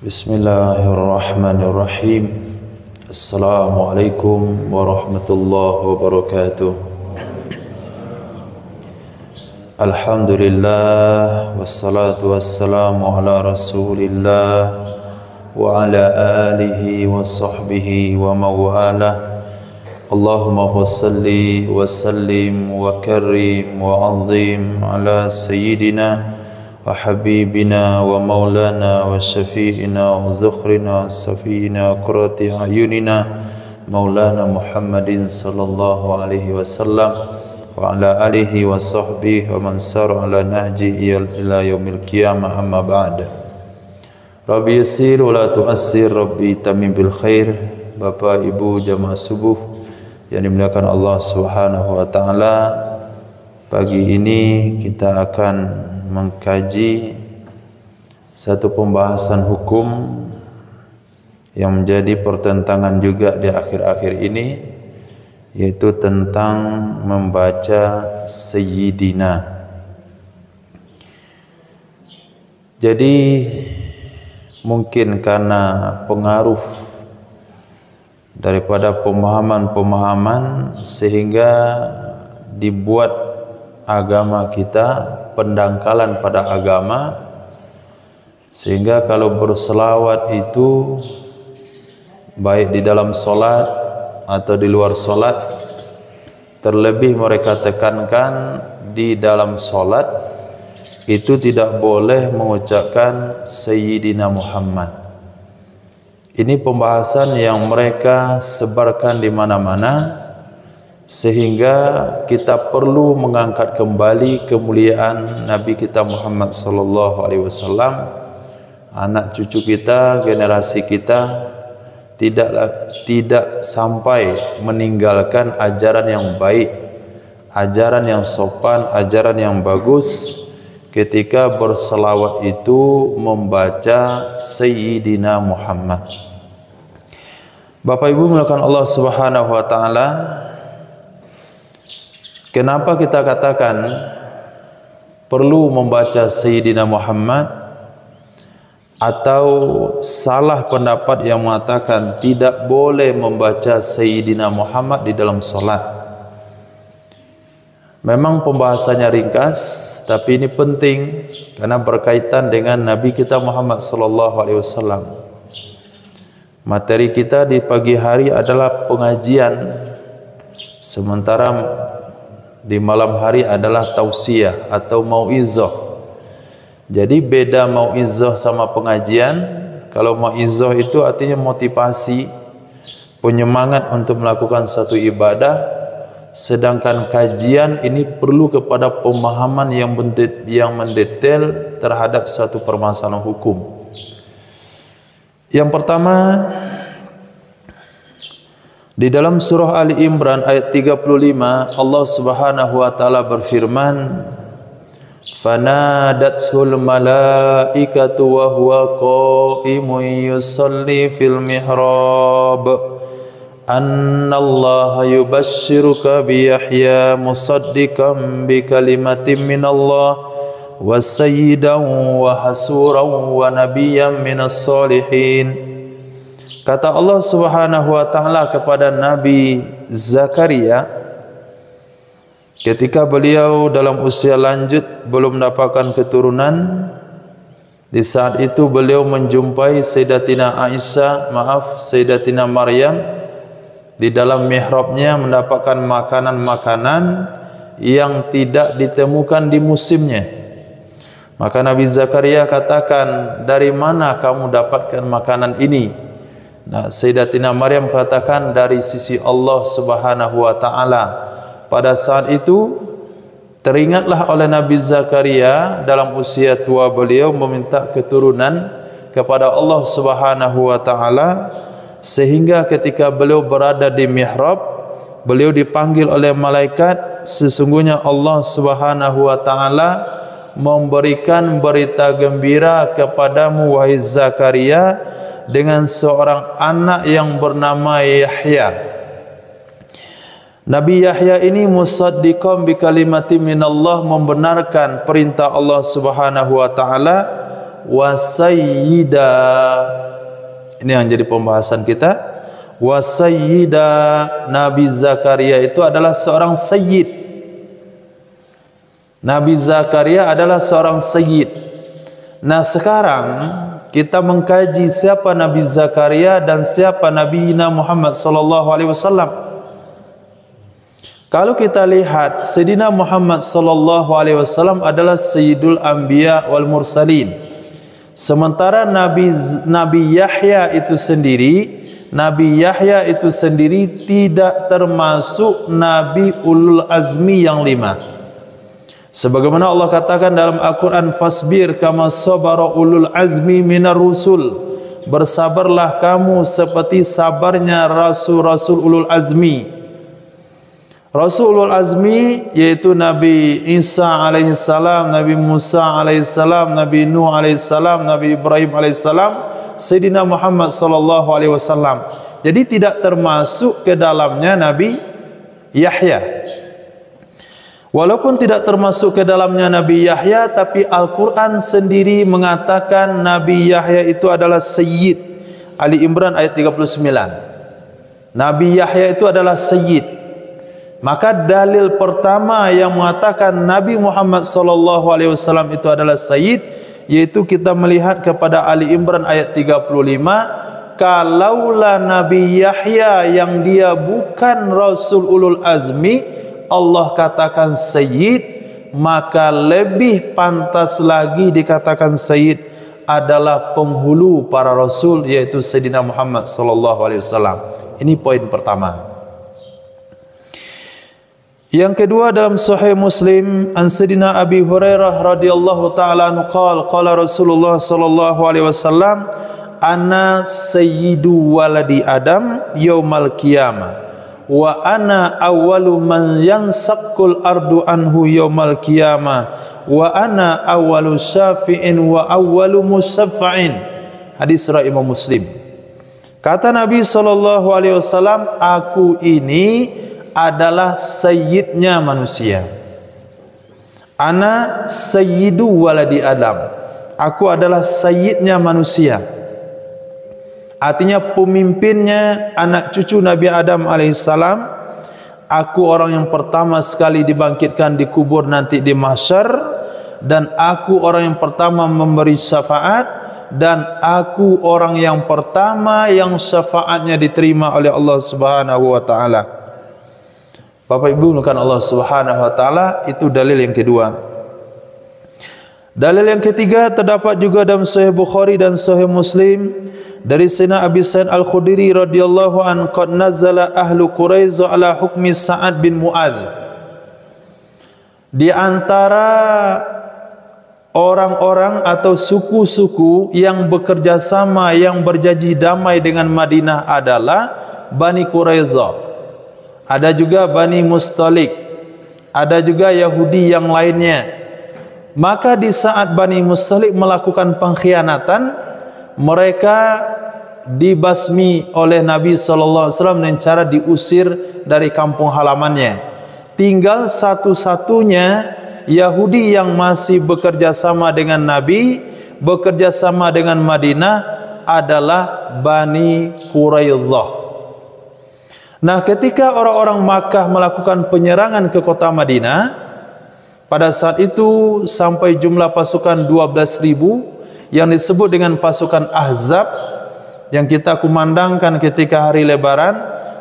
Bismillahirrahmanirrahim. Assalamualaikum warahmatullahi wabarakatuh. Alhamdulillah wassalatu wassalamu ala Rasulillah wa ala alihi wa sahbihi wa mawalah. Allahumma salli wa sallim wa karim wa azim ala sayyidina wa habibina wa maulana wa syafi'ina wa zukhrina safina qurrati ayunina maulana Muhammadin sallallahu alaihi wasallam wa ala alihi wa sahbihi wa man sara ala nahjihi ila yaumil qiyamah, amma ba'd. Rabbi yassir wa la tu'assir, Rabbi tamim bil khair. Bapak Ibu jamaah subuh yang dimuliakan Allah Subhanahu wa taala, pagi ini kita akan mengkaji satu pembahasan hukum yang menjadi pertentangan juga di akhir-akhir ini, yaitu tentang membaca Sayyidina. Jadi mungkin karena pengaruh daripada pemahaman-pemahaman sehingga dibuat agama kita pendangkalan pada agama, sehingga kalau berselawat itu baik di dalam solat atau di luar solat, terlebih mereka tekankan di dalam solat itu tidak boleh mengucapkan Sayyidina Muhammad. Ini pembahasan yang mereka sebarkan di mana-mana, sehingga kita perlu mengangkat kembali kemuliaan Nabi kita Muhammad sallallahu alaihi wasallam. Anak cucu kita, generasi kita tidak sampai meninggalkan ajaran yang baik, ajaran yang sopan, ajaran yang bagus ketika berselawat itu membaca Sayyidina Muhammad. Bapak Ibu mulakan Allah Subhanahu wa taala, kenapa kita katakan perlu membaca Sayyidina Muhammad, atau salah pendapat yang mengatakan tidak boleh membaca Sayyidina Muhammad di dalam solat? Memang pembahasannya ringkas, tapi ini penting karena berkaitan dengan Nabi kita Muhammad sallallahu alaihi wasallam. Materi kita di pagi hari adalah pengajian, sementara di malam hari adalah tausiah atau mauizah. Jadi beda mauizah sama pengajian. Kalau mauizah itu artinya motivasi, penyemangat untuk melakukan satu ibadah. Sedangkan kajian ini perlu kepada pemahaman yang mendetail terhadap satu permasalahan hukum. Yang pertama, di dalam surah Ali Imran ayat 35, Allah Subhanahu wa taala berfirman, "Fanadatul malaikatu wa huwa qa'imun yusalli fil mihrab annallaha yubashshiruka bi Yahya musaddiqan bi kalimatin minallah wa sayyidan wa hasuran wa nabiyyan minas salihin." Kata Allah Subhanahu wa taala kepada Nabi Zakaria ketika beliau dalam usia lanjut belum mendapatkan keturunan. Di saat itu beliau menjumpai Sayyidatina Maryam di dalam mihrabnya mendapatkan makanan-makanan yang tidak ditemukan di musimnya. Maka Nabi Zakaria katakan, "Dari mana kamu dapatkan makanan ini?" Nah, Sayyidatina Maryam katakan, "Dari sisi Allah Subhanahu wa taala." Pada saat itu teringatlah oleh Nabi Zakaria dalam usia tua beliau meminta keturunan kepada Allah Subhanahu wa taala, sehingga ketika beliau berada di mihrab, beliau dipanggil oleh malaikat, "Sesungguhnya Allah Subhanahu wa taala memberikan berita gembira kepadamu wahai Zakaria dengan seorang anak yang bernama Yahya." Nabi Yahya ini musaddiqan bi kalimatin minallah, membenarkan perintah Allah Subhanahu wa taala wa sayyida. Ini yang jadi pembahasan kita. Wa sayyida, Nabi Zakaria itu adalah seorang sayyid. Nabi Zakaria adalah seorang sayyid. Nah, sekarang kita mengkaji siapa Nabi Zakaria dan siapa Nabi Muhammad sallallahu alaihi wasallam. Kalau kita lihat, Sayyidina Muhammad sallallahu alaihi wasallam adalah Sayyidul Anbiya wal Mursalin. Sementara Nabi Yahya itu sendiri tidak termasuk Nabi Ulul Azmi yang 5. Sebagaimana Allah katakan dalam Al-Quran, fasbir kama sabara ulul azmi minar rusul. Bersabarlah kamu seperti sabarnya rasul-rasul ulul azmi. Rasul ulul azmi yaitu Nabi Isa alaihissalam, Nabi Musa alaihissalam, Nabi Nuh alaihissalam, Nabi Ibrahim alaihissalam, Sayyidina Muhammad sallallahu alaihi wasallam. Jadi tidak termasuk ke dalamnya Nabi Yahya. Walaupun tidak termasuk ke dalamnya Nabi Yahya, tapi Al-Quran sendiri mengatakan Nabi Yahya itu adalah Sayyid. Ali Imran ayat 39. Nabi Yahya itu adalah Sayyid. Maka dalil pertama yang mengatakan Nabi Muhammad SAW itu adalah Sayyid, yaitu kita melihat kepada Ali Imran ayat 35. Kalaulah Nabi Yahya yang dia bukan Rasul Ulul Azmi, Allah katakan Sayyid, maka lebih pantas lagi dikatakan Sayyid adalah penghulu para Rasul, yaitu Sayyidina Muhammad sallallahu alaihi wasallam. Ini poin pertama. Yang kedua, dalam Sahih Muslim, an Sayyidina Abi Hurairah radhiyallahu taala anhu qala Rasulullah sallallahu alaihi wasallam, ana sayyidu waladi Adam yaumal qiyamah wa ana awwalu man yansaqqul ardu anhu yaumal qiyamah wa ana awwalu syafi'in wa awwalu musaffa'in. Hadis riwayat Imam Muslim. Kata Nabi sallallahu alaihi wasallam, aku ini adalah sayyidnya manusia. Ana sayyidu waladi Adam. Aku adalah sayyidnya manusia. Artinya pemimpinnya anak cucu Nabi Adam alaihissalam. Aku orang yang pertama sekali dibangkitkan di kubur nanti di mahsyar, dan aku orang yang pertama memberi syafaat, dan aku orang yang pertama yang syafaatnya diterima oleh Allah Subhanahu wa taala. Bapak Ibu bukan Allah Subhanahu wa taala, itu dalil yang kedua. Dalil yang ketiga terdapat juga dalam Sahih Bukhari dan Sahih Muslim dari Sayyidina Abi Sa'id Al-Khudri radhiyallahu an, qad nazala ahlu Quraiz ala hukmi Sa'ad bin Mu'adz. Di antara orang-orang atau suku-suku yang bekerja sama, yang berjanji damai dengan Madinah adalah Bani Quraizah. Ada juga Bani Mustalik, ada juga Yahudi yang lainnya. Maka di saat Bani Mustalik melakukan pengkhianatan, mereka dibasmi oleh Nabi sallallahu alaihi wasallam dengan cara diusir dari kampung halamannya. Tinggal satu-satunya Yahudi yang masih bekerja sama dengan Nabi, bekerja sama dengan Madinah adalah Bani Quraizah. Nah, ketika orang-orang Makkah melakukan penyerangan ke kota Madinah, pada saat itu sampai jumlah pasukan 12.000 yang disebut dengan pasukan Ahzab, yang kita kumandangkan ketika hari Lebaran,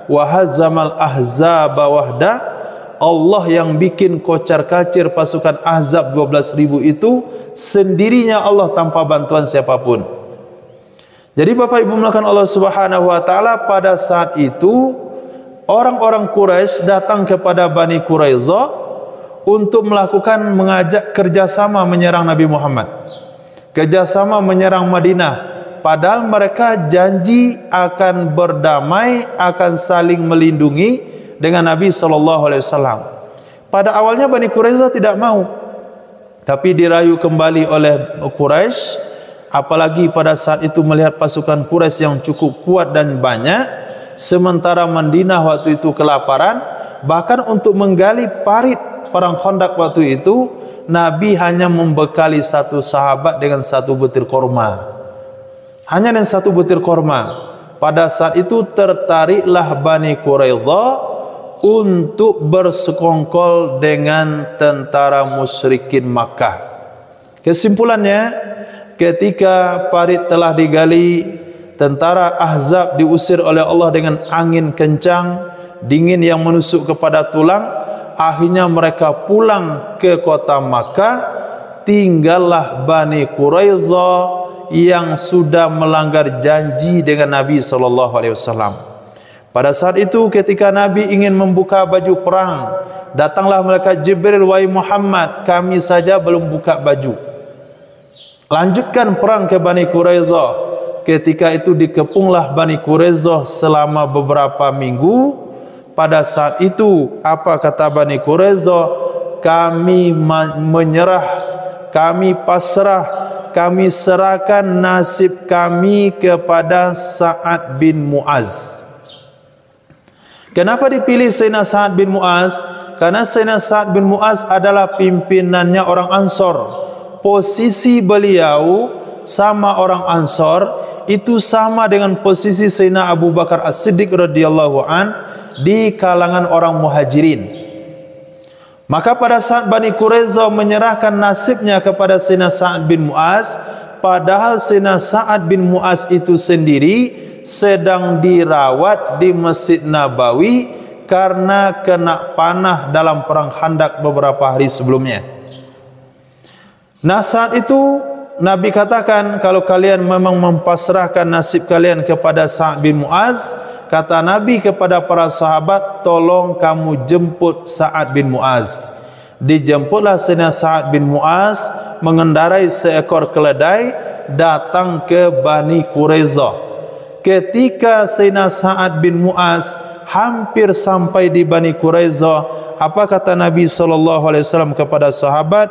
wa hazamal ahzaba wahda. Allah yang bikin kocar-kacir pasukan Ahzab 12.000 itu sendirinya Allah, tanpa bantuan siapapun. Jadi Bapak Ibu melakukan Allah Subhanahu wa taala, pada saat itu orang-orang Quraisy datang kepada Bani Quraizah untuk mengajak kerjasama menyerang Nabi Muhammad, kerjasama menyerang Madinah. Padahal mereka janji akan berdamai, akan saling melindungi dengan Nabi SAW. Pada awalnya Bani Quraizah tidak mau, tapi dirayu kembali oleh Quraisy. Apalagi pada saat itu melihat pasukan Quraisy yang cukup kuat dan banyak, sementara Madinah waktu itu kelaparan. Bahkan untuk menggali parit perang Khandaq waktu itu, Nabi hanya membekali satu sahabat dengan satu butir korma. Hanya dengan satu butir korma. Pada saat itu tertariklah Bani Quraidah untuk bersekongkol dengan tentara musyrikin Makkah. Kesimpulannya, ketika parit telah digali, tentara Ahzab diusir oleh Allah dengan angin kencang, dingin yang menusuk kepada tulang. Akhirnya mereka pulang ke kota Makkah. Tinggallah Bani Quraidah yang sudah melanggar janji dengan Nabi SAW. Pada saat itu ketika Nabi ingin membuka baju perang, datanglah malaikat Jibril, "Wahai Muhammad, kami saja belum buka baju. Lanjutkan perang ke Bani Quraidah." Ketika itu dikepunglah Bani Quraidah selama beberapa minggu. Pada saat itu apa kata Bani Quraidah? Kami menyerah, kami pasrah, kami serahkan nasib kami kepada Sa'ad bin Mu'az. Kenapa dipilih Sayyidina Sa'ad bin Mu'az? Karena Sayyidina Sa'ad bin Mu'az adalah pimpinannya orang Ansor. Posisi beliau sama orang Ansor itu sama dengan posisi Sayyidina Abu Bakar As-Siddiq radhiyallahu an di kalangan orang Muhajirin. Maka pada saat Bani Quraidah menyerahkan nasibnya kepada Sayyidina Sa'ad bin Mu'az, padahal Sayyidina Sa'ad bin Mu'az itu sendiri sedang dirawat di Masjid Nabawi karena kena panah dalam perang Khandaq beberapa hari sebelumnya. Nah, saat itu Nabi katakan, kalau kalian memang mempasrahkan nasib kalian kepada Sa'ad bin Mu'az, kata Nabi kepada para sahabat, tolong kamu jemput Sa'ad bin Mu'az. Dijemputlah Sayyidina Sa'ad bin Mu'az mengendarai seekor keledai datang ke Bani Quraidah. Ketika Sayyidina Sa'ad bin Mu'az hampir sampai di Bani Quraidah, apa kata Nabi SAW kepada sahabat?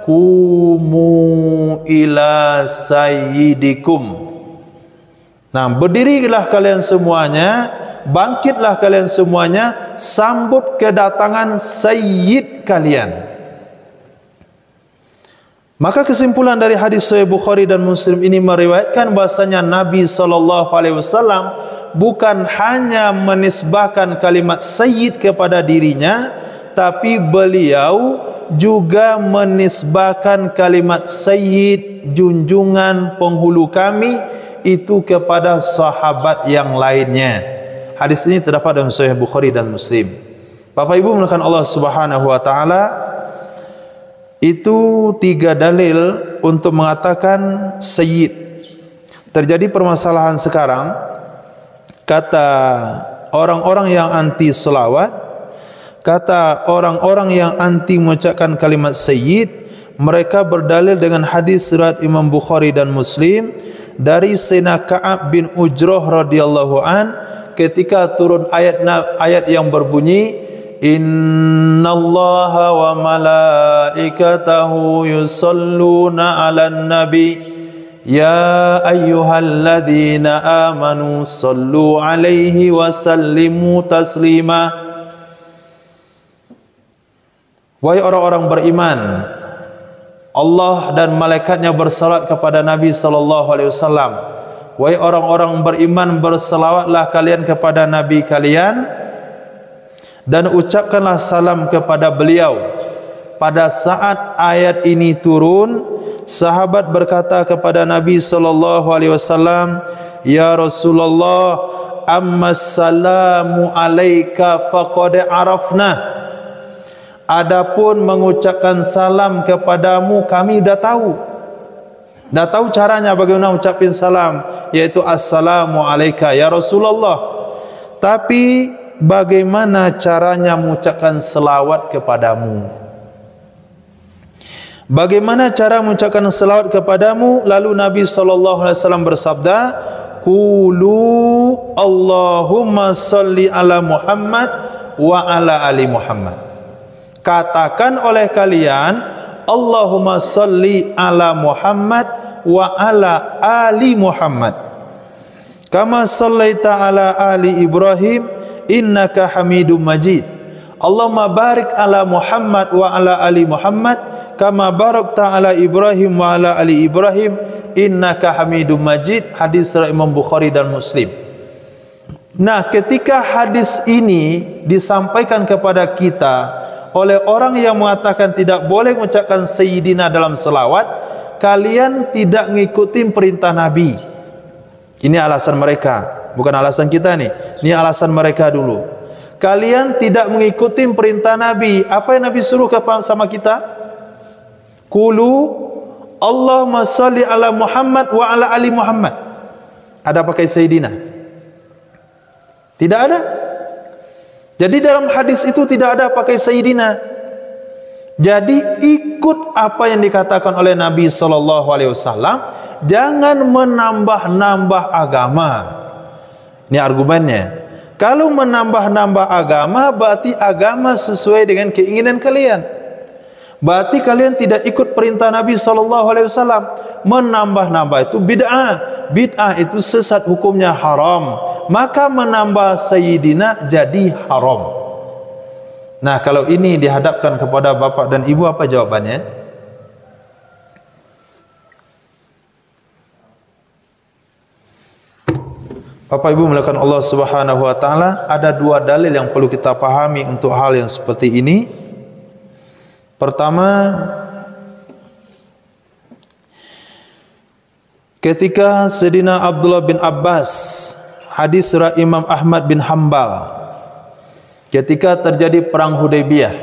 Kumu ila sayyidikum. Nah, berdirilah kalian semuanya, bangkitlah kalian semuanya, sambut kedatangan sayyid kalian. Maka kesimpulan dari hadis Sahih Bukhari dan Muslim ini meriwayatkan bahasanya Nabi SAW bukan hanya menisbahkan kalimat sayyid kepada dirinya, tapi beliau juga menisbahkan kalimat sayyid, junjungan, penghulu kami, itu kepada sahabat yang lainnya. Hadis ini terdapat dalam Sahih Bukhari dan Muslim. Bapak Ibu mulakan Allah Subhanahu wa taala, itu 3 dalil untuk mengatakan sayyid. Terjadi permasalahan sekarang, kata orang-orang yang anti selawat, kata orang-orang yang anti mengucapkan kalimat sayyid, mereka berdalil dengan hadis riwayat Imam Bukhari dan Muslim dari Sayyidina Ka'ab bin Ujrah radhiyallahu an, ketika turun ayat yang berbunyi, innallaha wa malaikatahu yusalluna 'alan nabi ya ayyuhalladzina amanu sallu 'alaihi wa sallimu taslima. Wahai orang-orang beriman, Allah dan malaikatnya bersalat kepada Nabi SAW. Wahai orang-orang beriman, berselawatlah kalian kepada Nabi kalian dan ucapkanlah salam kepada beliau. Pada saat ayat ini turun, sahabat berkata kepada Nabi SAW, Ya Rasulullah, amma salamu alaika faqad arafna. Adapun mengucapkan salam kepadamu kami dah tahu. Dah tahu caranya bagaimana ucapin salam, yaitu assalamu alayka ya Rasulullah. Tapi bagaimana caranya mengucapkan selawat kepadamu? Bagaimana cara mengucapkan selawat kepadamu? Lalu Nabi SAW bersabda, Qulu Allahumma salli ala Muhammad wa ala ali Muhammad. Katakan oleh kalian, Allahumma salli ala Muhammad wa ala ali Muhammad. Kama sallaita ala ali Ibrahim innaka Hamidum Majid. Allahumma barik ala Muhammad wa ala ali Muhammad kama barakta ala Ibrahim wa ala ali Ibrahim innaka Hamidum Majid. Hadis riwayat Imam Bukhari dan Muslim. Nah, ketika hadis ini disampaikan kepada kita oleh orang yang mengatakan tidak boleh mengucapkan Sayyidina dalam selawat, kalian tidak mengikuti perintah Nabi. Ini alasan mereka, bukan alasan kita nih. Ini alasan mereka dulu. Kalian tidak mengikuti perintah Nabi. Apa yang Nabi suruh sama kita? Qulu Allahumma salli ala Muhammad wa ala ali Muhammad. Ada pakai Sayyidina? Tidak ada. Jadi dalam hadis itu tidak ada pakai Sayyidina. Jadi ikut apa yang dikatakan oleh Nabi SAW. Jangan menambah-nambah agama. Ini argumennya. Kalau menambah-nambah agama, berarti agama sesuai dengan keinginan kalian. Berarti kalian tidak ikut perintah Nabi SAW. Menambah-nambah itu bid'ah. Bid'ah itu sesat, hukumnya haram. Maka menambah Sayyidina jadi haram. Nah, kalau ini dihadapkan kepada bapak dan ibu, apa jawabannya? Bapak Ibu melakukan Allah Subhanahu wa taala, ada dua dalil yang perlu kita pahami untuk hal yang seperti ini. Pertama, ketika Sayyidina Abdullah bin Abbas, hadis riwayat Imam Ahmad bin Hanbal, ketika terjadi perang Hudaybiyah,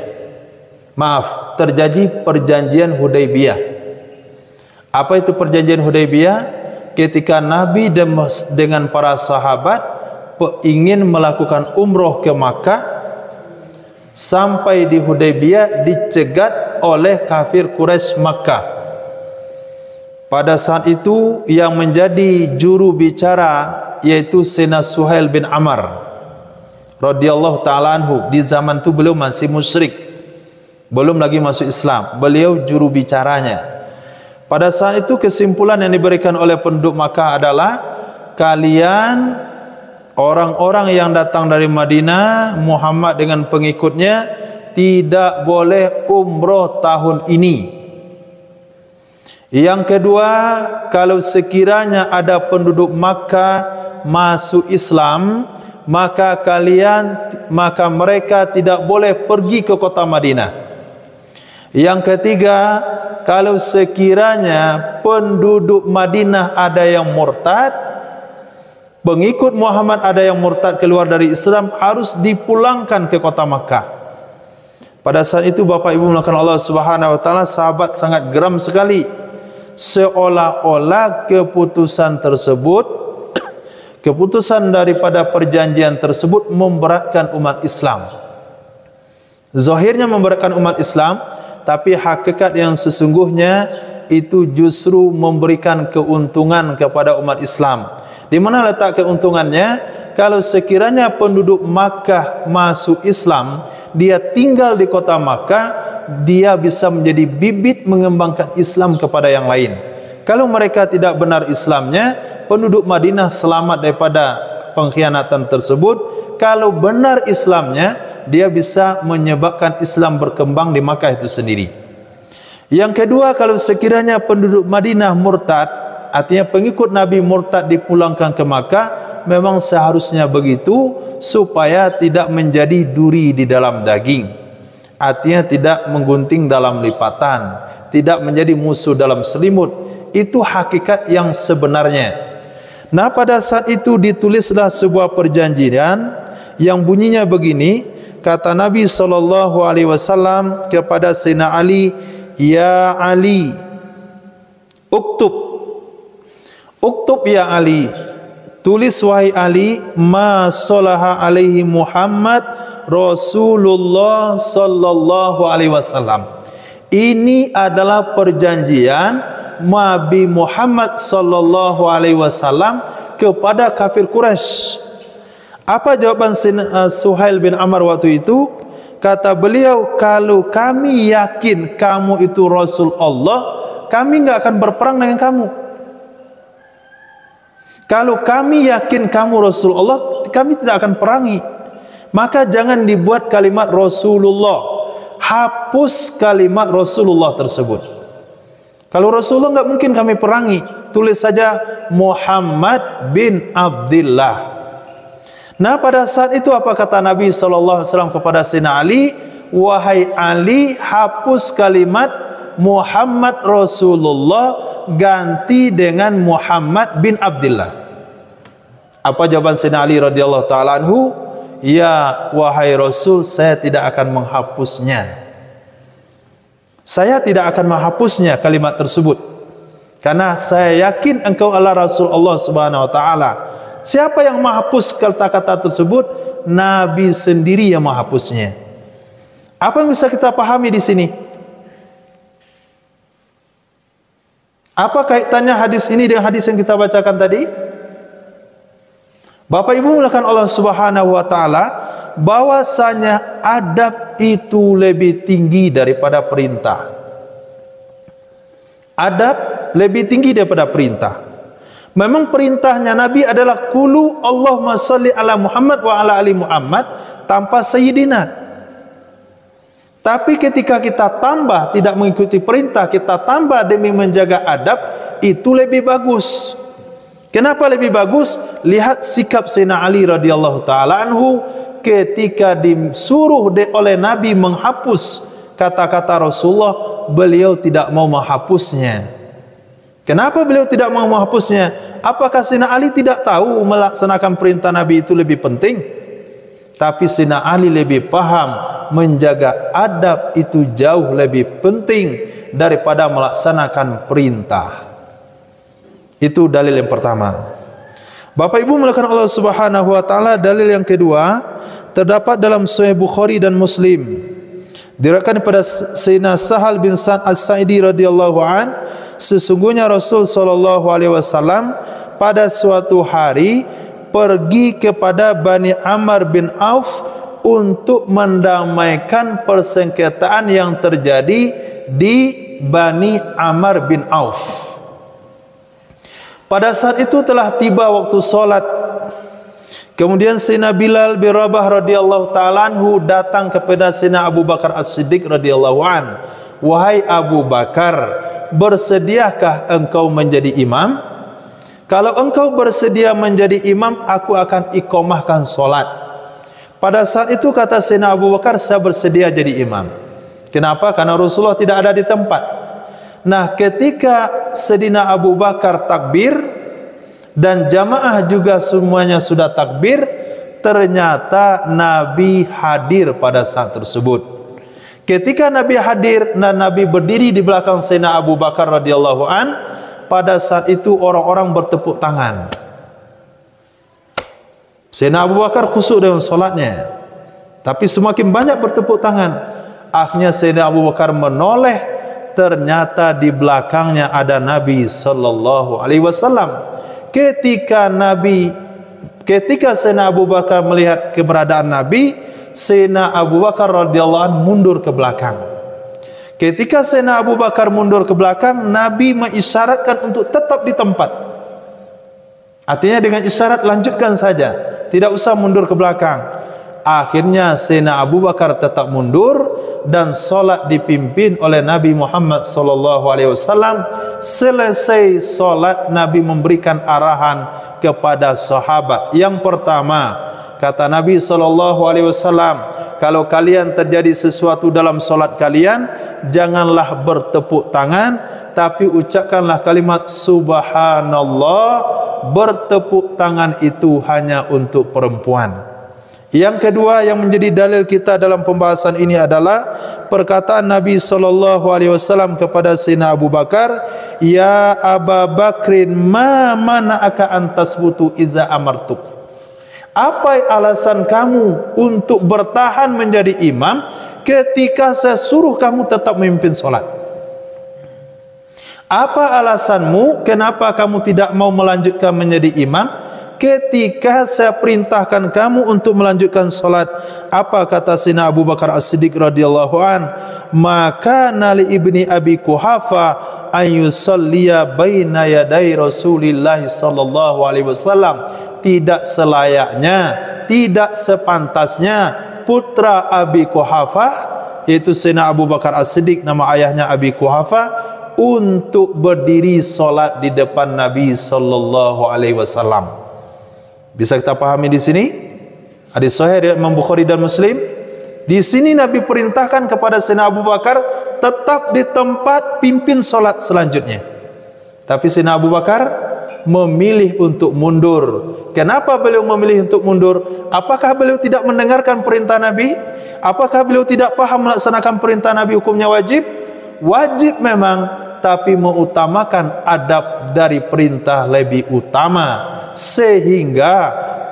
terjadi perjanjian Hudaybiyah. Apa itu perjanjian Hudaybiyah? Ketika Nabi dengan para sahabat ingin melakukan umroh ke Makkah, sampai di Hudaybiyah dicegat oleh kafir Quraisy Makkah. Pada saat itu yang menjadi juru bicara yaitu Sayyidina Suhail bin Amr radhiyallahu ta'ala anhu. Di zaman itu beliau masih musyrik, belum lagi masuk Islam. Beliau juru bicaranya. Pada saat itu kesimpulan yang diberikan oleh penduduk Makkah adalah, kalian orang-orang yang datang dari Madinah, Muhammad dengan pengikutnya, tidak boleh umroh tahun ini. Yang kedua, kalau sekiranya ada penduduk Makkah masuk Islam, maka mereka tidak boleh pergi ke kota Madinah. Yang ketiga, kalau sekiranya penduduk Madinah ada yang murtad, pengikut Muhammad ada yang murtad keluar dari Islam, harus dipulangkan ke kota Makkah. Pada saat itu Bapak Ibu melakukan Allah Subhanahu wa taala, sahabat sangat geram sekali. Seolah-olah keputusan tersebut, keputusan daripada perjanjian tersebut memberatkan umat Islam. Zahirnya memberatkan umat Islam, tapi hakikat yang sesungguhnya itu justru memberikan keuntungan kepada umat Islam. Di mana letak keuntungannya? Kalau sekiranya penduduk Makkah masuk Islam, dia tinggal di kota Makkah, dia bisa menjadi bibit mengembangkan Islam kepada yang lain. Kalau mereka tidak benar Islamnya, penduduk Madinah selamat daripada pengkhianatan tersebut. Kalau benar Islamnya, dia bisa menyebabkan Islam berkembang di Makkah itu sendiri. Yang kedua, kalau sekiranya penduduk Madinah murtad, artinya pengikut Nabi murtad dipulangkan ke Makkah, memang seharusnya begitu supaya tidak menjadi duri di dalam daging. Artinya tidak menggunting dalam lipatan, tidak menjadi musuh dalam selimut. Itu hakikat yang sebenarnya. Nah, pada saat itu ditulislah sebuah perjanjian yang bunyinya begini. Kata Nabi SAW kepada Sayyidina Ali, "Ya Ali, uktub ya Ali, tulis wahai Ali, ma salaha alaihi Muhammad Rasulullah sallallahu alaihi wasallam." Ini adalah perjanjian Nabi Muhammad sallallahu alaihi wasallam kepada kafir Quraisy. Apa jawaban Suhail bin Amr waktu itu? Kata beliau, kalau kami yakin kamu itu Rasul Allah, kami enggak akan berperang dengan kamu. Kalau kami yakin kamu Rasul Allah, kami tidak akan perangi. maka jangan dibuat kalimat Rasulullah. Hapus kalimat Rasulullah tersebut. Kalau Rasulullah enggak mungkin kami perangi, tulis saja Muhammad bin Abdullah. Nah, pada saat itu apa kata Nabi SAW kepada Sayyidina Ali? Wahai Ali, hapus kalimat Muhammad Rasulullah, ganti dengan Muhammad bin Abdullah. Apa jawaban Sayyidina Ali radhiyallahu taala anhu? Ya wahai Rasul, saya tidak akan menghapusnya. Saya tidak akan menghapusnya kalimat tersebut, karena saya yakin engkau adalah Rasul Allah Subhanahu wa taala. Siapa yang menghapus kata-kata tersebut? Nabi sendiri yang menghapusnya. Apa yang bisa kita pahami di sini? Apa kaitannya hadis ini dengan hadis yang kita bacakan tadi? Bapak Ibu mulakan Allah Subhanahu wa taala, bahwasanya adab itu lebih tinggi daripada perintah. Adab lebih tinggi daripada perintah. Memang perintahnya Nabi adalah qulu Allahumma shalli ala Muhammad wa ala ali Muhammad tanpa sayyidina. Tapi ketika kita tambah tidak mengikuti perintah, kita tambah demi menjaga adab, itu lebih bagus. Kenapa lebih bagus? Lihat sikap Sayyidina Ali radhiyallahu taala anhu ketika disuruh oleh Nabi menghapus kata-kata Rasulullah, beliau tidak mau menghapusnya. Kenapa beliau tidak mau menghapusnya? Apakah Sayyidina Ali tidak tahu melaksanakan perintah Nabi itu lebih penting? Tapi Sayyidina Ali lebih paham menjaga adab itu jauh lebih penting daripada melaksanakan perintah. Itu dalil yang pertama. Bapak Ibu mulakan Allah Subhanahu wa taala, dalil yang kedua terdapat dalam Sahih Bukhari dan Muslim. Diriwayatkan pada Sayyidina Sahal bin Sa'ad As-Sa'idi radhiyallahu an, sesungguhnya Rasul sallallahu alaihi wasallam pada suatu hari pergi kepada Bani Amr bin Auf untuk mendamaikan persengketaan yang terjadi di Bani Amr bin Auf. Pada saat itu telah tiba waktu solat. Kemudian Sayyidina Bilal bin Rabah radhiyallahu ta'ala anhu datang kepada Sayyidina Abu Bakar As-Siddiq radhiyallahu an. Wahai Abu Bakar, bersediakah engkau menjadi imam? Kalau engkau bersedia menjadi imam, aku akan iqamahkan solat. Pada saat itu kata Sayyidina Abu Bakar, saya bersedia jadi imam. Kenapa? Karena Rasulullah tidak ada di tempat. Nah, ketika Sayyidina Abu Bakar takbir dan jamaah juga semuanya sudah takbir, ternyata Nabi hadir pada saat tersebut. Ketika Nabi hadir dan Nabi berdiri di belakang Sayyidina Abu Bakar radhiyallahu an, pada saat itu orang-orang bertepuk tangan. Sayyidina Abu Bakar khusyuk dengan solatnya, tapi semakin banyak bertepuk tangan. Akhirnya Sayyidina Abu Bakar menoleh, ternyata di belakangnya ada Nabi sallallahu alaihi wasallam. Ketika Sayyidina Abu Bakar melihat keberadaan Nabi, Sayyidina Abu Bakar radhiyallahu anhu mundur ke belakang. Ketika Sayyidina Abu Bakar mundur ke belakang, Nabi mengisyaratkan untuk tetap di tempat. Artinya dengan isyarat lanjutkan saja, tidak usah mundur ke belakang. Akhirnya Sayyidina Abu Bakar tetap mundur dan solat dipimpin oleh Nabi Muhammad sallallahu alaihi wasallam. Selesai solat, Nabi memberikan arahan kepada sahabat. Yang pertama, kata Nabi sallallahu alaihi wasallam, kalau kalian terjadi sesuatu dalam solat kalian, janganlah bertepuk tangan, tapi ucapkanlah kalimat subhanallah. Bertepuk tangan itu hanya untuk perempuan. Yang kedua yang menjadi dalil kita dalam pembahasan ini adalah perkataan Nabi sallallahu alaihi wasallam kepada Sayyidina Abu Bakar, "Ya Abu Bakrin, ma mana'aka an tasbutu iza amartuk?" Apa alasan kamu untuk bertahan menjadi imam ketika saya suruh kamu tetap memimpin solat? Apa alasanmu kenapa kamu tidak mau melanjutkan menjadi imam ketika saya perintahkan kamu untuk melanjutkan solat? Apa kata Sayyidina Abu Bakar As-Siddiq radhiyallahu an? Maka nali ibni Abi Quhafa ayusalliya baina yaday Rasulillah sallallahu alaihi wasallam. Tidak selayaknya tidak sepantasnya putra Abi Quhafah, yaitu Sayyidina Abu Bakar As-Siddiq, nama ayahnya Abi Quhafah, untuk berdiri solat di depan Nabi sallallahu alaihi wasallam. Bisa kita pahami di sini? Hadis sahih riwayat Imam Bukhari dan Muslim. Di sini Nabi perintahkan kepada Sayyidina Abu Bakar tetap di tempat pimpin solat selanjutnya. Tapi Sayyidina Abu Bakar memilih untuk mundur. Kenapa beliau memilih untuk mundur? Apakah beliau tidak mendengarkan perintah Nabi? Apakah beliau tidak paham melaksanakan perintah Nabi hukumnya wajib? Wajib memang, tapi mengutamakan adab dari perintah lebih utama. Sehingga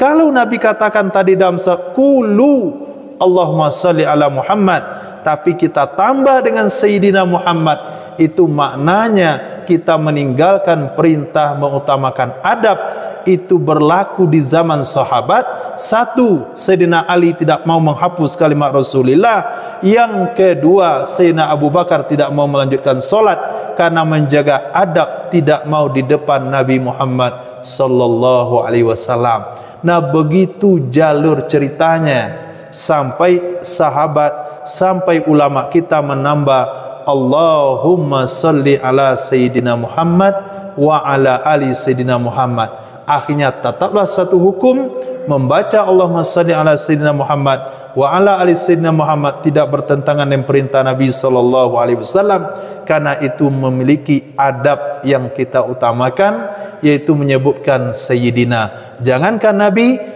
kalau Nabi katakan tadi dalam qulu Allahumma salli ala Muhammad, tapi kita tambah dengan Sayyidina Muhammad, itu maknanya kita meninggalkan perintah mengutamakan adab. Itu berlaku di zaman sahabat. Satu, Sayyidina Ali tidak mau menghapus kalimat Rasulullah. Yang kedua, Sayyidina Abu Bakar tidak mau melanjutkan solat karena menjaga adab, tidak mau di depan Nabi Muhammad sallallahu alaihi wasallam. Nah, begitu jalur ceritanya, sampai sahabat, sampai ulama kita menambah Allahumma salli ala Sayyidina Muhammad wa ala ali Sayyidina Muhammad. Akhirnya tetaplah satu hukum, membaca Allahumma salli ala Sayyidina Muhammad wa ala ali Sayyidina Muhammad tidak bertentangan dengan perintah Nabi sallallahu alaihi wasallam, karena itu memiliki adab yang kita utamakan, yaitu menyebutkan Sayyidina. Jangankan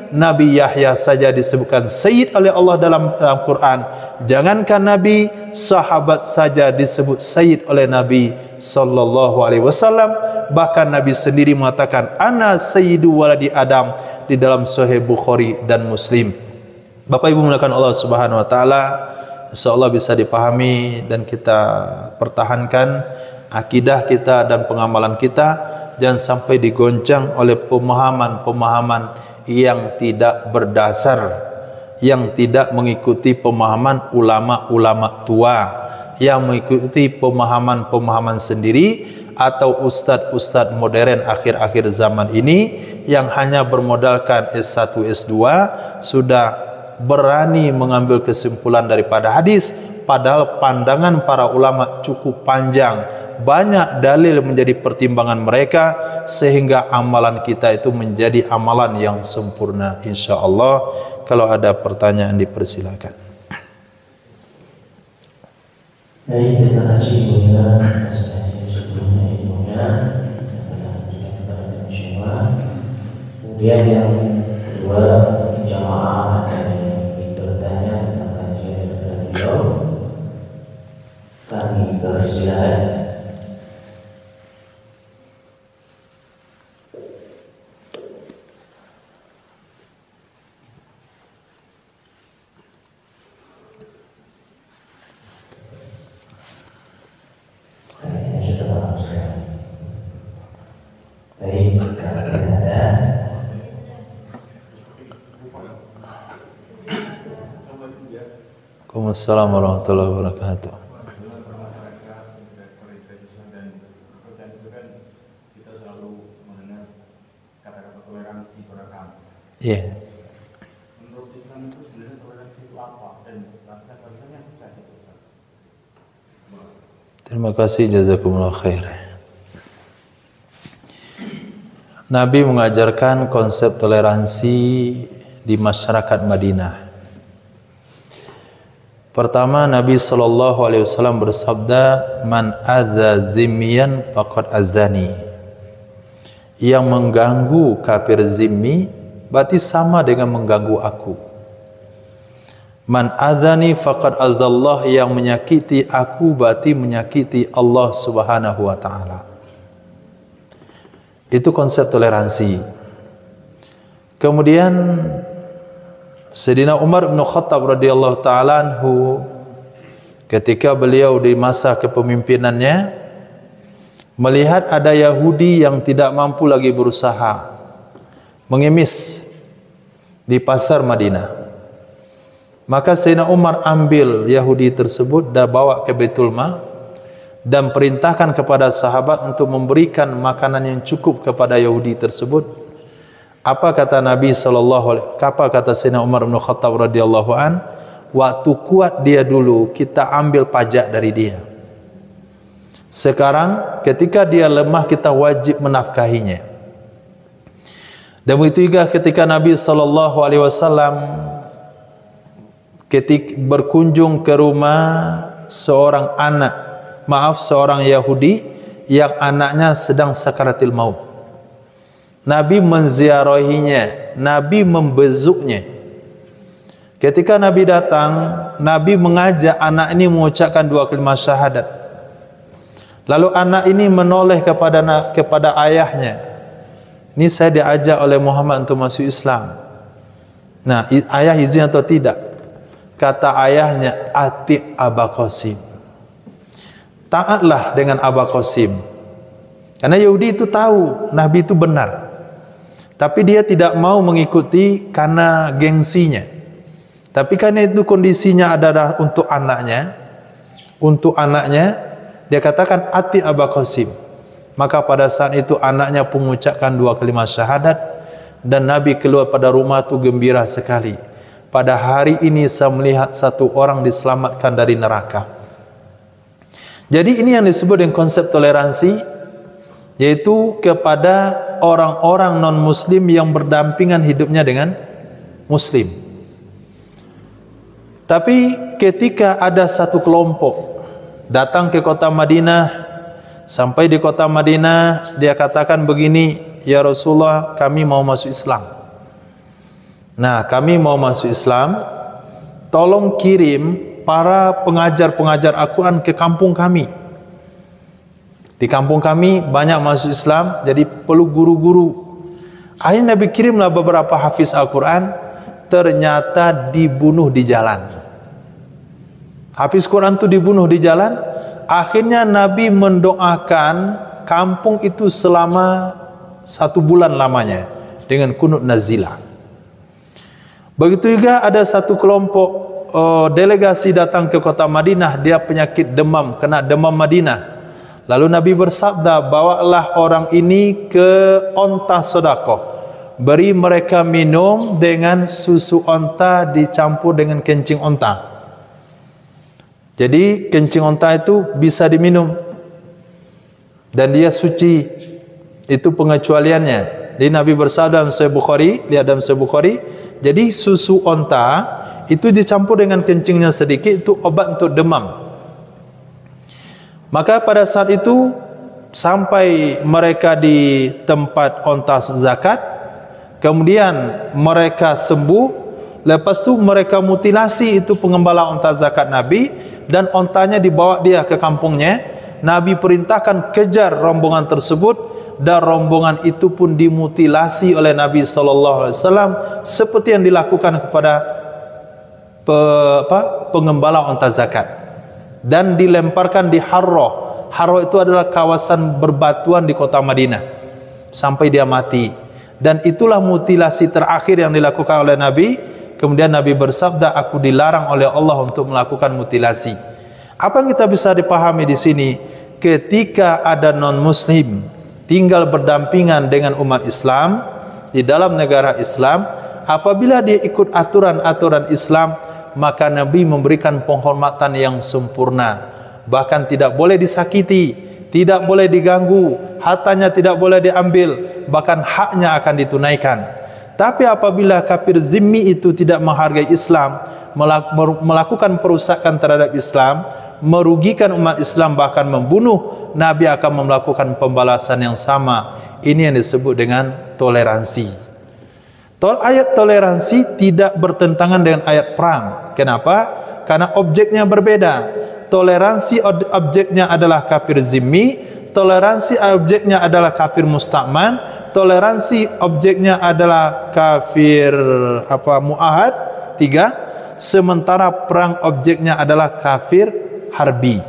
Nabi Yahya saja disebutkan Sayyid oleh Allah dalam Quran. Jangankan Nabi, sahabat saja disebut Sayyid oleh Nabi sallallahu alaihi wasallam. Bahkan Nabi sendiri mengatakan ana sayyidu waladi Adam di dalam Sahih Bukhari dan Muslim. Bapak Ibu menggunakan Allah Subhanahu wa taala, insyaallah bisa dipahami dan kita pertahankan akidah kita dan pengamalan kita. Jangan sampai digoncang oleh pemahaman-pemahaman yang tidak berdasar, yang tidak mengikuti pemahaman ulama-ulama tua, yang mengikuti pemahaman-pemahaman sendiri, atau ustadz-ustadz modern akhir-akhir zaman ini yang hanya bermodalkan S1, S2 sudah berani mengambil kesimpulan daripada hadis, padahal pandangan para ulama cukup panjang, banyak dalil menjadi pertimbangan mereka, sehingga amalan kita itu menjadi amalan yang sempurna insyaallah. Kalau ada pertanyaan dipersilakan. Baik, terima kasih Buya atas sebelumnya ilmunya kepada semua. Kemudian yang kedua, jamaah ada yang bertanya tentang kajian daripada beliau. Kami persilakan. Waalaikumsalam warahmatullahi wabarakatuh. Kita selalu mendengar kata-kata toleransi beragama. Iya. Menurut Islam itu sebenarnya toleransi itu apa dan bangsa-bangsanya apa saja, Ustaz? Terima kasih, jazakumullah khair. Nabi mengajarkan konsep toleransi di masyarakat Madinah. Pertama, Nabi SAW bersabda, man adza zimmiyan faqad azani. Yang mengganggu kafir zimmi berarti sama dengan mengganggu aku. Man adzani faqad azallah, yang menyakiti aku berarti menyakiti Allah Subhanahu wa taala. Itu konsep toleransi. Kemudian Sayyidina Umar bin Khattab radhiyallahu taala anhu, ketika beliau di masa kepemimpinannya melihat ada Yahudi yang tidak mampu lagi berusaha mengemis di pasar Madinah, maka Sayyidina Umar ambil Yahudi tersebut dan bawa ke Baitul Mal dan perintahkan kepada sahabat untuk memberikan makanan yang cukup kepada Yahudi tersebut. Apa kata Nabi apa kata Sayyidina Umar bin Khattab radhiyallahu an? Waktu kuat dia dulu, kita ambil pajak dari dia. Sekarang ketika dia lemah, kita wajib menafkahinya. Dan begitu juga ketika Nabi SAW ketika berkunjung ke rumah seorang Yahudi yang anaknya sedang sakaratil maut. Nabi menziarahinya, Nabi membezuknya. Ketika Nabi datang, Nabi mengajak anak ini mengucapkan 2 kalimat syahadat. Lalu anak ini menoleh kepada ayahnya. Ini saya diajak oleh Muhammad untuk masuk Islam. Nah, ayah izin atau tidak? Kata ayahnya, ati Aba Qasim. Taatlah dengan Aba Qasim. Karena Yahudi itu tahu Nabi itu benar. Tapi dia tidak mau mengikuti karena gengsinya. Tapi karena itu kondisinya adalah untuk anaknya. Untuk anaknya, dia katakan ati Aba Qasim. Maka pada saat itu anaknya pun mengucapkan 2 kalimat syahadat. Dan Nabi keluar pada rumah itu gembira sekali. Pada hari ini saya melihat satu orang diselamatkan dari neraka. Jadi ini yang disebut dengan konsep toleransi, yaitu kepada orang-orang non-muslim yang berdampingan hidupnya dengan muslim. Tapi ketika ada satu kelompok datang ke kota Madinah, sampai di kota Madinah, dia katakan begini, ya Rasulullah, kami mau masuk Islam. Nah, kami mau masuk Islam, tolong kirim para pengajar-pengajar Al-Quran ke kampung kami. Di kampung kami banyak masuk Islam, jadi perlu guru-guru. Akhirnya Nabi kirimlah beberapa hafiz Al-Quran, ternyata dibunuh di jalan. Hafiz Quran itu dibunuh di jalan. Akhirnya Nabi mendoakan kampung itu selama 1 bulan lamanya dengan kunut nazilah. Begitu juga ada satu kelompok delegasi datang ke kota Madinah, dia penyakit demam, kena demam Madinah. Lalu Nabi bersabda, bawalah orang ini ke onta sedekah, beri mereka minum dengan susu onta dicampur dengan kencing onta. Jadi kencing onta itu bisa diminum dan dia suci. Itu pengecualiannya. Jadi Nabi bersabda dalam Sahih Bukhari, lihat dalam Sahih Bukhari, jadi susu onta itu dicampur dengan kencingnya sedikit, itu obat untuk demam. Maka pada saat itu sampai mereka di tempat onta zakat, kemudian mereka sembuh, lepas itu mereka mutilasi itu pengembala onta zakat Nabi, dan ontanya dibawa dia ke kampungnya. Nabi perintahkan kejar rombongan tersebut, dan rombongan itu pun dimutilasi oleh Nabi SAW seperti yang dilakukan kepada pengembala onta zakat, dan dilemparkan di Harrah. Harrah itu adalah kawasan berbatuan di kota Madinah sampai dia mati. Dan itulah mutilasi terakhir yang dilakukan oleh Nabi. Kemudian Nabi bersabda, aku dilarang oleh Allah untuk melakukan mutilasi. Apa yang kita bisa dipahami di sini? Ketika ada non-muslim tinggal berdampingan dengan umat Islam di dalam negara Islam, apabila dia ikut aturan-aturan Islam, maka Nabi memberikan penghormatan yang sempurna. Bahkan tidak boleh disakiti, tidak boleh diganggu, hartanya tidak boleh diambil, bahkan haknya akan ditunaikan. Tapi apabila kafir zimmi itu tidak menghargai Islam, melakukan perusakan terhadap Islam, merugikan umat Islam, bahkan membunuh, Nabi akan melakukan pembalasan yang sama. Ini yang disebut dengan toleransi. Ayat toleransi tidak bertentangan dengan ayat perang. Kenapa? Karena objeknya berbeda. Toleransi objeknya adalah kafir zimmi, toleransi objeknya adalah kafir mustakman, toleransi objeknya adalah kafir muahad, 3. Sementara perang objeknya adalah kafir harbi.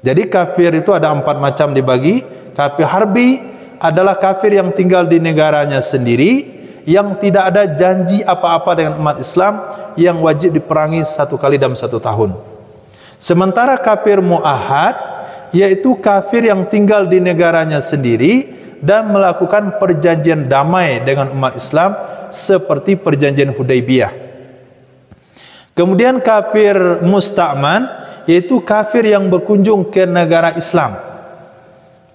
Jadi kafir itu ada 4 macam dibagi. Kafir harbi adalah kafir yang tinggal di negaranya sendiri, yang tidak ada janji apa-apa dengan umat Islam, yang wajib diperangi 1 kali dalam 1 tahun. Sementara kafir muahad, yaitu kafir yang tinggal di negaranya sendiri, dan melakukan perjanjian damai dengan umat Islam seperti perjanjian Hudaibiyah. Kemudian kafir musta'man, yaitu kafir yang berkunjung ke negara Islam,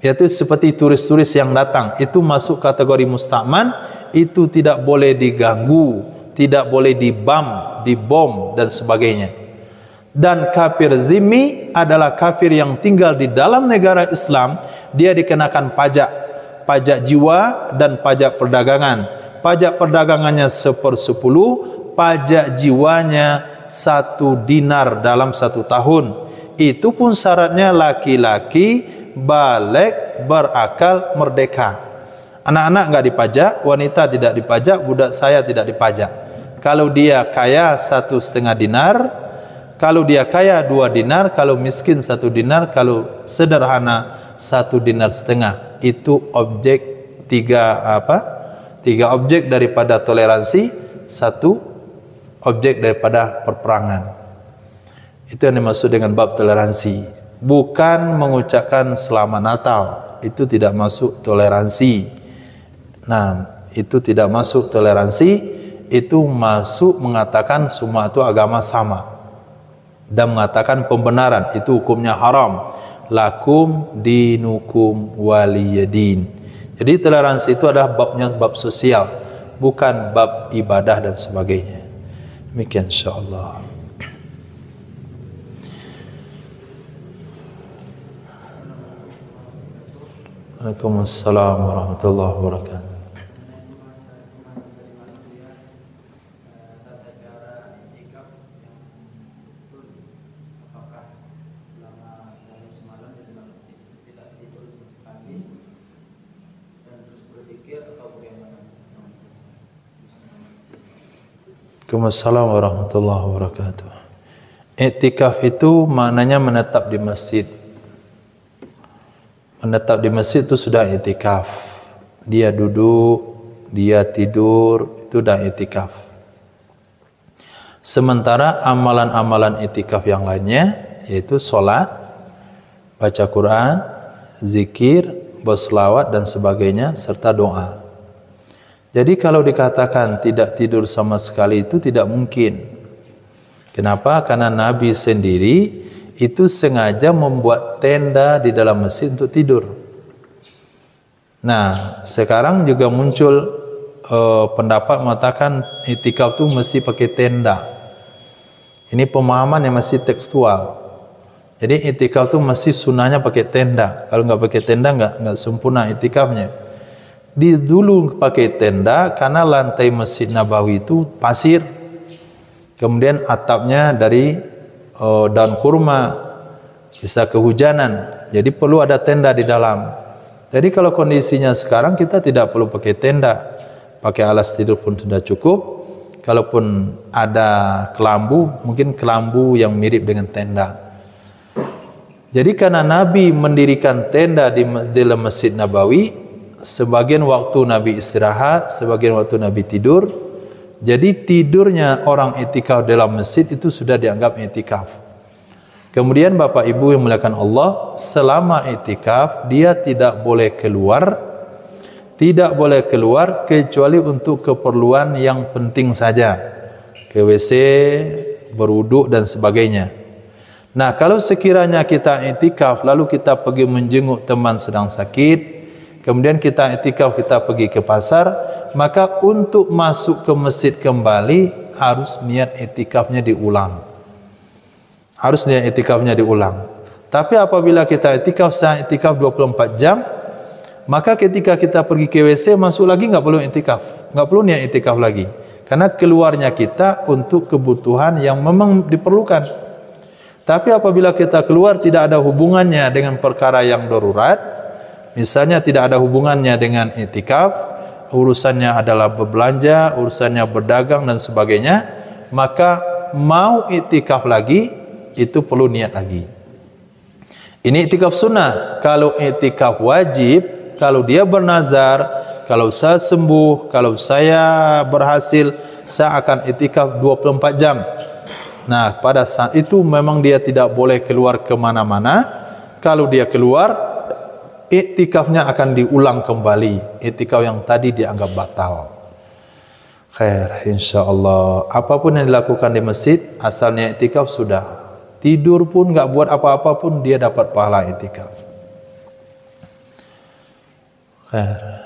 yaitu seperti turis-turis yang datang, itu masuk kategori musta'man, itu tidak boleh diganggu, tidak boleh dibom dan sebagainya. Dan kafir zimmi adalah kafir yang tinggal di dalam negara Islam, dia dikenakan pajak jiwa dan pajak perdagangan. Pajak perdagangannya 1/10, pajak jiwanya 1 dinar dalam 1 tahun. Itu pun syaratnya laki-laki baligh, berakal, merdeka. Anak-anak enggak dipajak, wanita tidak dipajak, budak saya tidak dipajak. Kalau dia kaya 1,5 dinar, kalau dia kaya 2 dinar, kalau miskin 1 dinar, kalau sederhana 1,5 dinar. Itu objek tiga objek daripada toleransi, 1 objek daripada perperangan. Itu yang dimaksud dengan bab toleransi. Bukan mengucapkan selamat Natal, itu tidak masuk toleransi. Nah, itu tidak masuk toleransi, itu masuk mengatakan semua itu agama sama dan mengatakan pembenaran, itu hukumnya haram. Lakum dinukum waliyadin. Jadi toleransi itu adalah babnya bab sosial, bukan bab ibadah dan sebagainya. Demikian insyaallah. Waalaikumsalam warahmatullahi wabarakatuh. Waalaikumsalam warahmatullahi wabarakatuh. Iktikaf itu maknanya menetap di masjid. Menetap di masjid itu sudah iktikaf. Dia duduk, dia tidur, itu sudah iktikaf. Sementara amalan-amalan iktikaf yang lainnya, yaitu sholat, baca Quran, zikir, berselawat dan sebagainya, serta doa. Jadi kalau dikatakan tidak tidur sama sekali itu tidak mungkin. Kenapa? Karena Nabi sendiri itu sengaja membuat tenda di dalam masjid untuk tidur. Nah, sekarang juga muncul pendapat mengatakan iktikaf itu mesti pakai tenda. Ini pemahaman yang masih tekstual. Jadi iktikaf itu mesti sunahnya pakai tenda. Kalau nggak pakai tenda nggak sempurna iktikafnya. Dulu pakai tenda karena lantai Masjid Nabawi itu pasir, kemudian atapnya dari daun kurma, bisa kehujanan, jadi perlu ada tenda di dalam. Jadi kalau kondisinya sekarang kita tidak perlu pakai tenda, pakai alas tidur pun sudah cukup. Kalaupun ada kelambu, mungkin kelambu yang mirip dengan tenda. Jadi karena Nabi mendirikan tenda di dalam Masjid Nabawi, sebagian waktu Nabi istirahat, sebagian waktu Nabi tidur. Jadi tidurnya orang iktikaf dalam masjid itu sudah dianggap iktikaf. Kemudian Bapak Ibu yang muliakan Allah, selama iktikaf dia tidak boleh keluar kecuali untuk keperluan yang penting saja, ke WC, berwuduk dan sebagainya. Nah, kalau sekiranya kita iktikaf lalu kita pergi menjenguk teman sedang sakit, kemudian kita iktikaf, kita pergi ke pasar, maka untuk masuk ke masjid kembali harus niat iktikafnya diulang. Harus niat iktikafnya diulang. Tapi apabila kita iktikaf, saya iktikaf 24 jam, maka ketika kita pergi ke WC, masuk lagi nggak perlu iktikaf, nggak perlu niat iktikaf lagi, karena keluarnya kita untuk kebutuhan yang memang diperlukan. Tapi apabila kita keluar tidak ada hubungannya dengan perkara yang darurat, misalnya tidak ada hubungannya dengan iktikaf, urusannya adalah berbelanja, urusannya berdagang dan sebagainya, maka mau iktikaf lagi itu perlu niat lagi. Ini iktikaf sunnah. Kalau iktikaf wajib, kalau dia bernazar, kalau saya sembuh, kalau saya berhasil, saya akan iktikaf 24 jam. Nah, pada saat itu memang dia tidak boleh keluar ke mana-mana. Kalau dia keluar, iktikafnya akan diulang kembali. Iktikaf yang tadi dianggap batal. Khair, insyaallah. Apapun yang dilakukan di masjid, asalnya iktikaf sudah. Tidur pun nggak buat apa-apa pun dia dapat pahala iktikaf. Khair.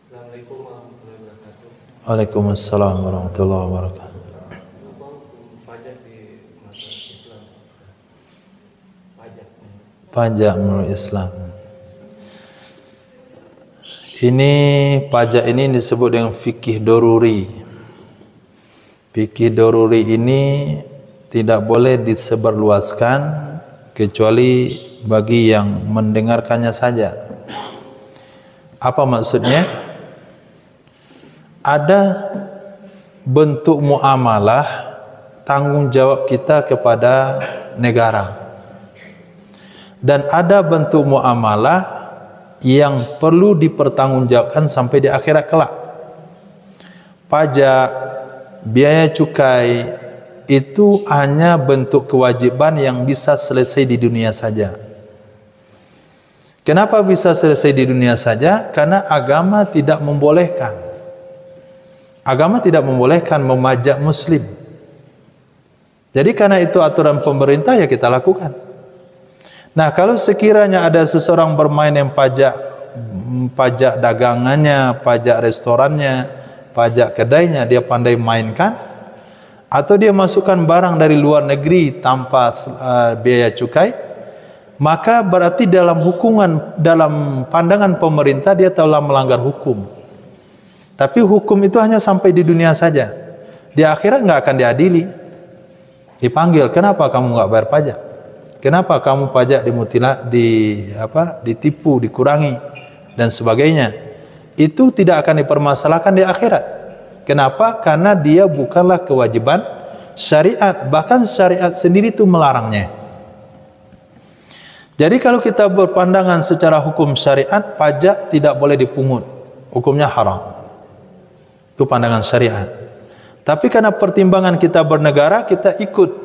Assalamualaikum warahmatullahi wabarakatuh. Waalaikumsalam warahmatullahi wabarakatuh. Apa hukum pajak di masyarakat Islam? Pajak. Pajak menurut Islam. Ini pajak ini disebut dengan fikih doruri. Fikih doruri ini tidak boleh disebarluaskan kecuali bagi yang mendengarkannya saja. Apa maksudnya? Ada bentuk muamalah tanggung jawab kita kepada negara. Dan ada bentuk muamalah yang perlu dipertanggungjawabkan sampai di akhirat kelak. Pajak, biaya cukai itu hanya bentuk kewajiban yang bisa selesai di dunia saja. Kenapa bisa selesai di dunia saja? Karena agama tidak membolehkan. Agama tidak membolehkan memajak muslim. Jadi karena itu aturan pemerintah ya kita lakukan. Nah, kalau sekiranya ada seseorang bermain yang pajak dagangannya, pajak restorannya, pajak kedainya dia pandai mainkan, atau dia masukkan barang dari luar negeri tanpa biaya cukai, maka berarti dalam pandangan pemerintah dia telah melanggar hukum. Tapi hukum itu hanya sampai di dunia saja. Di akhirat nggak akan diadili. Dipanggil, kenapa kamu nggak bayar pajak? Kenapa kamu pajak ditipu, dikurangi dan sebagainya? Itu tidak akan dipermasalahkan di akhirat. Kenapa? Karena dia bukanlah kewajiban syariat. Bahkan syariat sendiri itu melarangnya. Jadi kalau kita berpandangan secara hukum syariat, pajak tidak boleh dipungut. Hukumnya haram. Itu pandangan syariat. Tapi karena pertimbangan kita bernegara, kita ikut.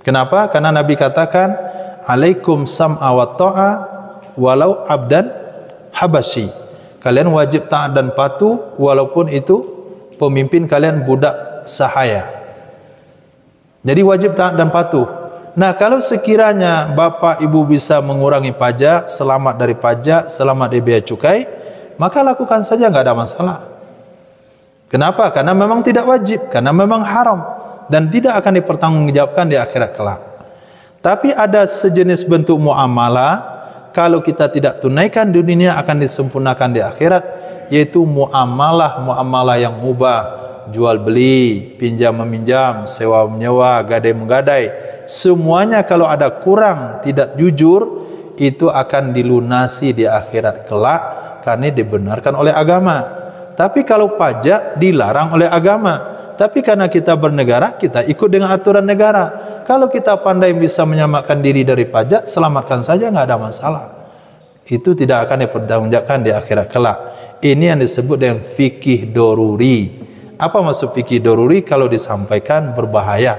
Kenapa? Karena Nabi katakan, alaikum sam'a wa ta'a walau abdan habasyi. Kalian wajib taat dan patuh walaupun itu pemimpin kalian budak sahaya. Jadi wajib taat dan patuh. Nah, kalau sekiranya bapak ibu bisa mengurangi pajak, selamat dari pajak, selamat dari biaya cukai, maka lakukan saja, nggak ada masalah. Kenapa? Karena memang tidak wajib, karena memang haram dan tidak akan dipertanggungjawabkan di akhirat kelak. Tapi ada sejenis bentuk muamalah, kalau kita tidak tunaikan di dunia akan disempurnakan di akhirat, yaitu muamalah yang mubah, jual beli, pinjam meminjam, sewa menyewa, gadai menggadai. Semuanya kalau ada kurang, tidak jujur, itu akan dilunasi di akhirat kelak karena dibenarkan oleh agama. Tapi kalau pajak dilarang oleh agama. Tapi karena kita bernegara, kita ikut dengan aturan negara. Kalau kita pandai bisa menyamakan diri dari pajak, selamatkan saja, nggak ada masalah. Itu tidak akan dipertanggungjawabkan di akhirat kelak. Ini yang disebut dengan fikih doruri. Apa maksud fikih doruri? Kalau disampaikan berbahaya.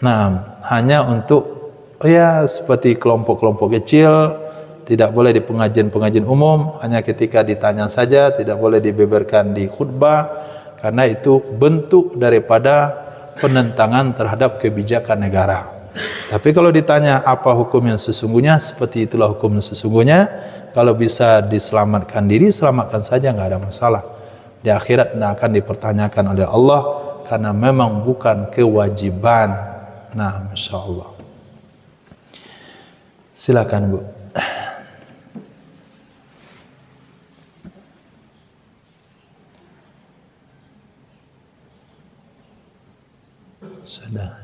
Nah, hanya untuk seperti kelompok-kelompok kecil, tidak boleh di pengajian-pengajian umum, hanya ketika ditanya saja, tidak boleh dibeberkan di khutbah, karena itu bentuk daripada penentangan terhadap kebijakan negara. Tapi kalau ditanya apa hukum yang sesungguhnya, seperti itulah hukum yang sesungguhnya. Kalau bisa diselamatkan diri, selamatkan saja, nggak ada masalah. Di akhirat tidak akan dipertanyakan oleh Allah, karena memang bukan kewajiban. Nah, Masya Allah. Silakan Bu. Sudah.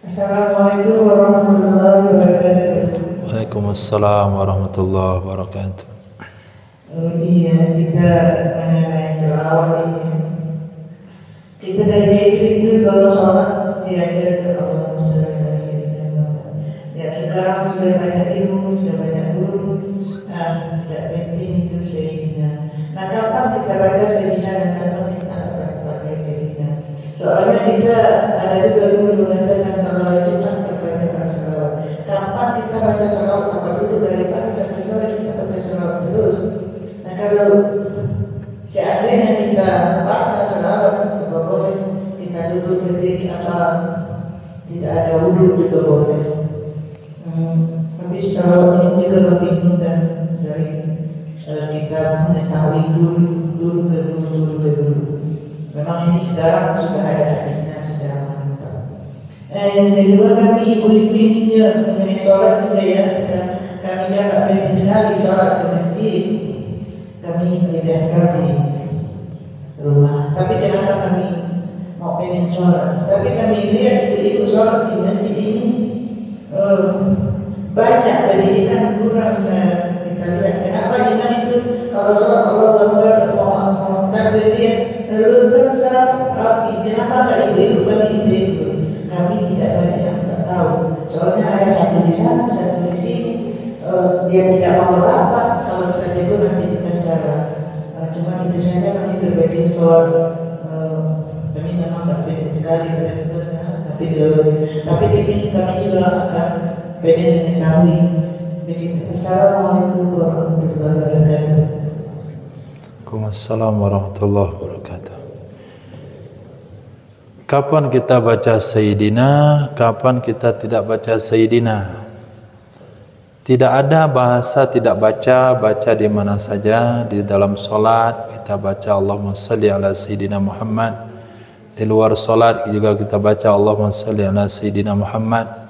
Assalamualaikum warahmatullahi wabarakatuh. Waalaikumsalam warahmatullahi wabarakatuh. Iya, kita mengenai selawat ini. Kita dari kecil itu kalau sholat diajarkan Allah ya, sekarang sudah banyak ilmu, sudah banyak guru, tidak penting itu sehingga. Nah, kapan kita baca Sayyidina dan kapan kita akan pakai Sayyidina. Soalnya kita ada juga dulu mengatakan kalau Jumat terbaca salawat. Kapan kita baca salawat? Apa dulu dari pagi sampai sore kita baca salawat terus? Nah kalau seandainya kita baca salawat, apa boleh kita duduk berdiri apa tidak ada wudhu juga boleh. Tapi salawat ini juga lebih mudah dari kita mengetahui dulu. Memang ini sekarang sudah ada hadisnya, sudah mantap. Yang kedua kami ibu-ibu ini mengenai sholat juga ya. Kami dapat penting sekali sholat di masjid. Kami menyediakan di rumah. Tapi kenapa kami mau pengen sholat? Tapi kami lihat ibu-ibu sholat di masjid ini banyak pendidikan kurang saya kita lihat. Kenapa iman itu kalau sholat Allah Akbar mau takbir dia lalu kan sholat rapi. Kenapa enggak ibu-ibu kami ibu-ibu? Kami tidak banyak yang tak tahu. Soalnya ada satu di sana, satu di sini. Dia tidak mau rapat. Kalau kita jago nanti kita secara cuma itu saja kami berbeda soal kami memang tak beda sekali tapi kami juga akan pengen mengetahui. Assalamualaikum warahmatullahi wabarakatuh. Waalaikumsalam warahmatullahi wabarakatuh. Kapan kita baca Sayyidina, kapan kita tidak baca Sayyidina? Tidak ada bahasa tidak baca di mana saja. Di dalam solat kita baca Allahumma salli ala Sayyidina Muhammad. Di luar solat juga kita baca Allahumma salli ala Sayyidina Muhammad.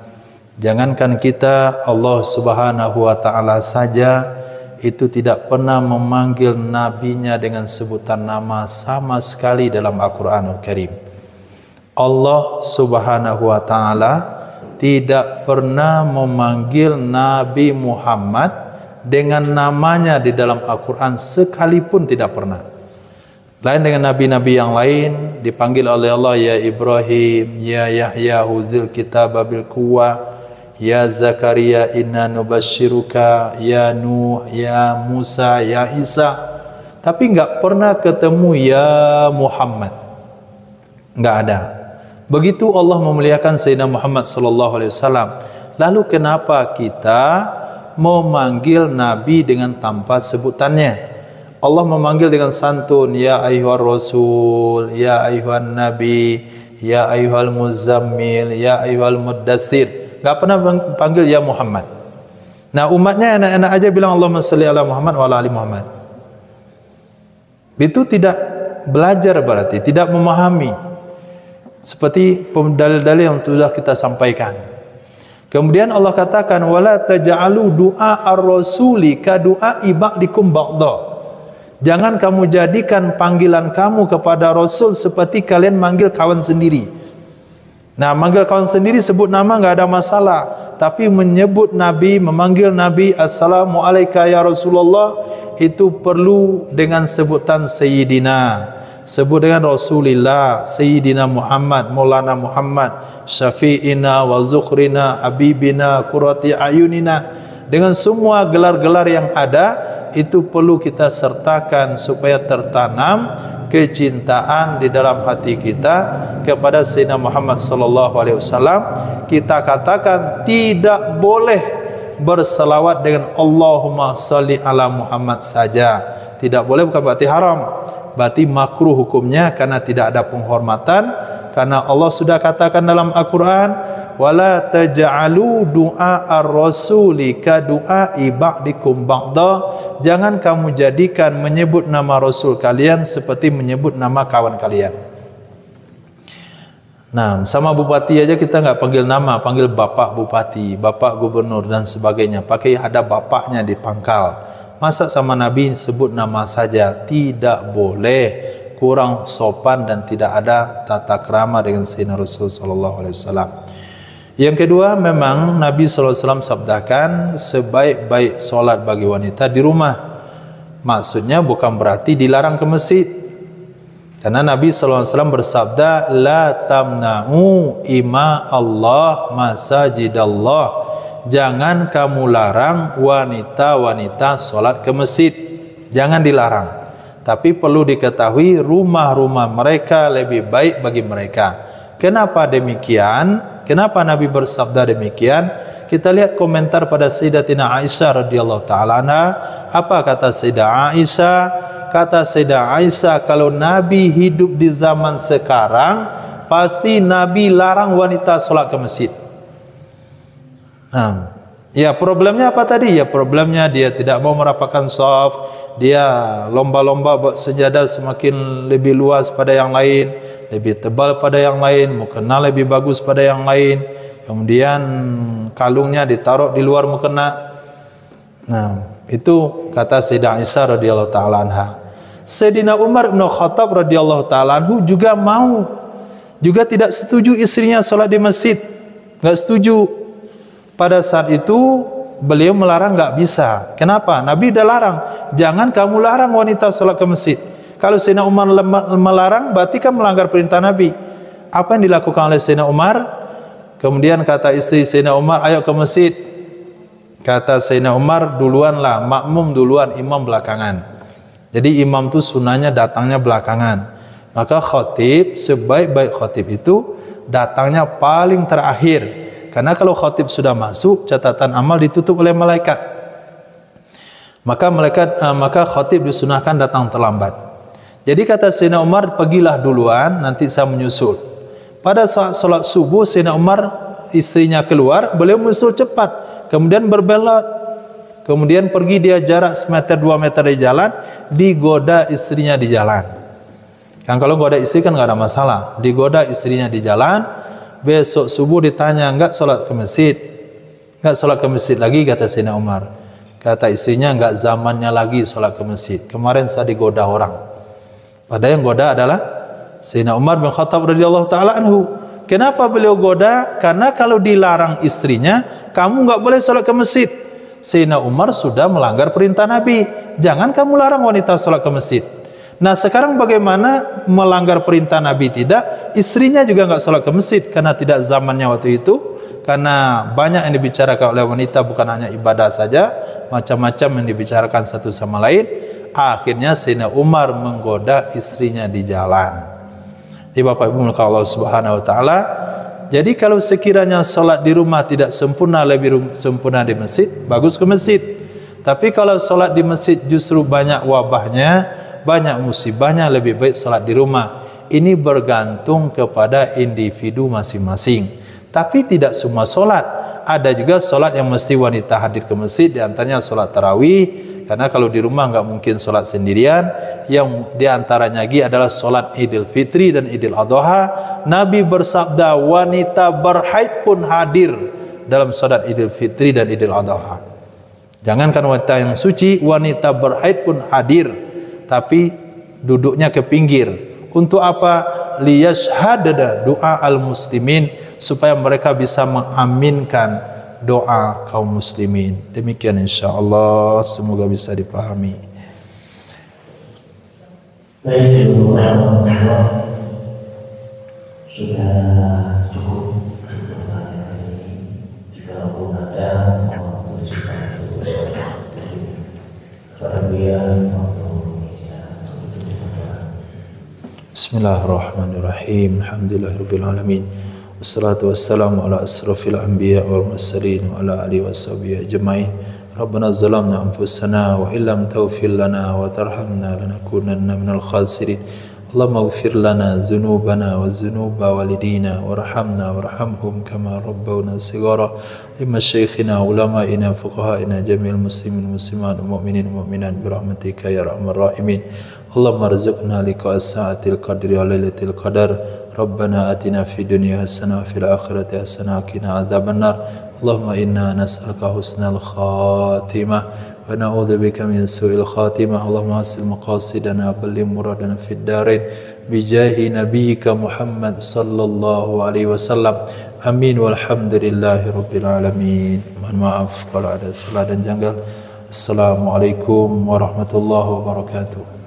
Jangankan kita, Allah Subhanahu wa ta'ala saja itu tidak pernah memanggil nabinya dengan sebutan nama sama sekali dalam Al-Quranul Karim. Allah Subhanahu wa ta'ala tidak pernah memanggil Nabi Muhammad dengan namanya di dalam Al-Quran sekalipun tidak pernah. Lain dengan nabi-nabi yang lain dipanggil oleh Allah, ya Ibrahim, ya Yahya huzil kitab bil quwwah, ya Zakaria inna nubashiruka, ya Nuh, ya Musa, ya Isa. Tapi enggak pernah ketemu ya Muhammad. Enggak ada. Begitu Allah memuliakan Sayyidina Muhammad sallallahu alaihi wasallam. Lalu kenapa kita memanggil nabi dengan tanpa sebutannya? Allah memanggil dengan santun, ya ayyuhar rasul, ya ayyuhan nabi, ya ayyuhal muzammil, ya ayyuhal muddatsir. Enggak pernah panggil ya Muhammad. Nah, umatnya anak-anak aja bilang Allahumma shalli ala Muhammad wa ala ali Muhammad. Itu tidak belajar berarti, tidak memahami. Seperti dalil-dalil yang sudah kita sampaikan. Kemudian Allah katakan wala taj'alu du'a ar-rasuli ka du'a'i ba'dikum ba'dha. Jangan kamu jadikan panggilan kamu kepada Rasul seperti kalian manggil kawan sendiri. Nah, manggil kawan sendiri sebut nama enggak ada masalah, tapi menyebut Nabi, memanggil Nabi assalamualaikum ya Rasulullah itu perlu dengan sebutan Sayyidina. Sebut dengan Rasulullah, Sayyidina Muhammad, Maulana Muhammad, Syafi'ina wa Zukhrina, Habibina, Qurrati Ayunina. Dengan semua gelar-gelar yang ada, itu perlu kita sertakan supaya tertanam kecintaan di dalam hati kita kepada Sayyidina Muhammad sallallahu alaihi wasallam. Kita katakan tidak boleh berselawat dengan Allahumma salli ala Muhammad saja. Tidak boleh, bukan berarti haram. Berarti makruh hukumnya karena tidak ada penghormatan. Karena Allah sudah katakan dalam Al-Quran, wala taj'alu du'a ar-rasuli ka du'a'i ba'dikum ba'dha. Jangan kamu jadikan menyebut nama Rasul kalian seperti menyebut nama kawan kalian. Nah, sama bupati aja kita enggak panggil nama, panggil bapak bupati, bapak gubernur dan sebagainya. Pakai ada bapaknya di pangkal. Masa sama Nabi sebut nama saja? Tidak boleh. Kurang sopan dan tidak ada tata krama dengan Sayyidina Rasul sallallahu alaihi wasallam. Yang kedua, memang Nabi sallallahu alaihi wasallam sabdakan sebaik-baik solat bagi wanita di rumah. Maksudnya bukan berarti dilarang ke masjid. Karena Nabi sallallahu alaihi wasallam bersabda, la tamna'u ima Allah masajidallah. Jangan kamu larang wanita-wanita solat ke masjid. Jangan dilarang. Tapi perlu diketahui rumah-rumah mereka lebih baik bagi mereka. Kenapa demikian? Kenapa Nabi bersabda demikian? Kita lihat komentar pada Sayyidatina Aisyah radhiyallahu taala anha. Apa kata Sayyidah Aisyah? Kata Sayyidah Aisyah, kalau Nabi hidup di zaman sekarang, pasti Nabi larang wanita sholat ke masjid. Ya, problemnya apa tadi? Ya, problemnya dia tidak mau merapatkan shaf, dia lomba-lomba buat sejadah semakin lebih luas pada yang lain, lebih tebal pada yang lain, mukena lebih bagus pada yang lain. Kemudian kalungnya ditaruh di luar mukena. Itu kata Sayyidah Aisyah radhiyallahu taala anha. Sayyidina Umar bin Khattab radhiyallahu taala anhu juga juga tidak setuju istrinya sholat di masjid. Enggak setuju. Pada saat itu beliau melarang enggak bisa. Kenapa? Nabi udah larang. Jangan kamu larang wanita sholat ke masjid. Kalau Sayyidina Umar melarang, berarti kan melanggar perintah Nabi. Apa yang dilakukan oleh Sayyidina Umar? Kemudian kata istri Sayyidina Umar, ayo ke masjid. Kata Sayyidina Umar, duluanlah, makmum duluan, imam belakangan. Jadi imam itu sunahnya datangnya belakangan. Maka khatib, sebaik-baik khatib itu datangnya paling terakhir. Karena kalau khatib sudah masuk, catatan amal ditutup oleh malaikat. Maka khatib disunahkan datang terlambat. Jadi kata Sayyidina Umar, pergilah duluan, nanti saya menyusul. Pada saat solat subuh, Sayyidina Umar istrinya keluar, beliau menyusul cepat. Kemudian berbelot. Kemudian pergi dia jarak 1 meter 2 meter dari jalan, digoda istrinya di jalan. Kan kalau goda istri kan nggak ada masalah. Digoda istrinya di jalan. Besok subuh ditanya, enggak sholat ke masjid? Enggak sholat ke masjid lagi, kata Sayyidina Umar. Kata istrinya, enggak zamannya lagi sholat ke masjid. Kemarin saya digoda orang. Padahal yang goda adalah Sayyidina Umar bin Khattab radhiyallahu taala anhu. Kenapa beliau goda? Karena kalau dilarang istrinya, kamu enggak boleh sholat ke masjid. Sayyidina Umar sudah melanggar perintah Nabi. Jangan kamu larang wanita sholat ke masjid. Nah sekarang bagaimana melanggar perintah Nabi tidak? Istrinya juga enggak sholat ke masjid karena tidak zamannya waktu itu. Karena banyak yang dibicarakan oleh wanita, bukan hanya ibadah saja, macam-macam yang dibicarakan satu sama lain. Akhirnya Sayyidina Umar menggoda istrinya di jalan. Jadi Bapak Ibu Allah Subhanahu Wa Taala. Jadi kalau sekiranya sholat di rumah tidak sempurna, lebih sempurna di masjid, bagus ke masjid. Tapi kalau sholat di masjid justru banyak wabahnya, banyak musibahnya, lebih baik salat di rumah. Ini bergantung kepada individu masing-masing. Tapi tidak semua solat. Ada juga solat yang mesti wanita hadir ke masjid, di antaranya solat tarawih. Karena kalau di rumah enggak mungkin solat sendirian. Yang di antaranya lagi adalah solat Idul Fitri dan Idul Adha. Nabi bersabda, wanita berhaid pun hadir dalam solat Idul Fitri dan Idul Adha. Jangankan wanita yang suci, wanita berhaid pun hadir. Tapi duduknya ke pinggir. Untuk apa? Liyashhadada doa al-muslimin, supaya mereka bisa mengaminkan doa kaum muslimin. Demikian insyaallah, semoga bisa dipahami. Baik, sudah cukup pertanyaan ini. Jika pun ada waktu Bismillahirrahmanirrahim. Alhamdulillahirabbil alamin. Wassalatu wassalamu ala asrofil anbiya wal mursalin wa ala alihi washabihi ajmain. Rabbana zalamna anfusana wa illam taghfir lana wa tarhamna lanakunanna minal khasirin. Allahumma ighfir lana dzunubana wa dzunuba walidina warhamna warhamhum kama rabbawna shighara. Limasyayikhina ulama'ina fuqaha'ina jami'il muslimin muslimat mu'minin mu'minat birahmatika ya arhamar rahimin. Allahumma arzuqna liqa as-sa'atil qadri wa lailatul qadar. Rabbana atina fid dunya hasanah wa fil akhirati hasanah wa qina adzabannar. Allahumma inna nas'aluka husnal khatimah wa na'udzubika min su'il khatimah. Allahumma hasil maqasidana balligh muradana fid darain bi jahi nabiyyika Muhammad sallallahu alaihi wasallam. Amin walhamdulillahi rabbil alamin. Mohon maaf kalau ada salah dan janggal. Assalamualaikum warahmatullahi wabarakatuh.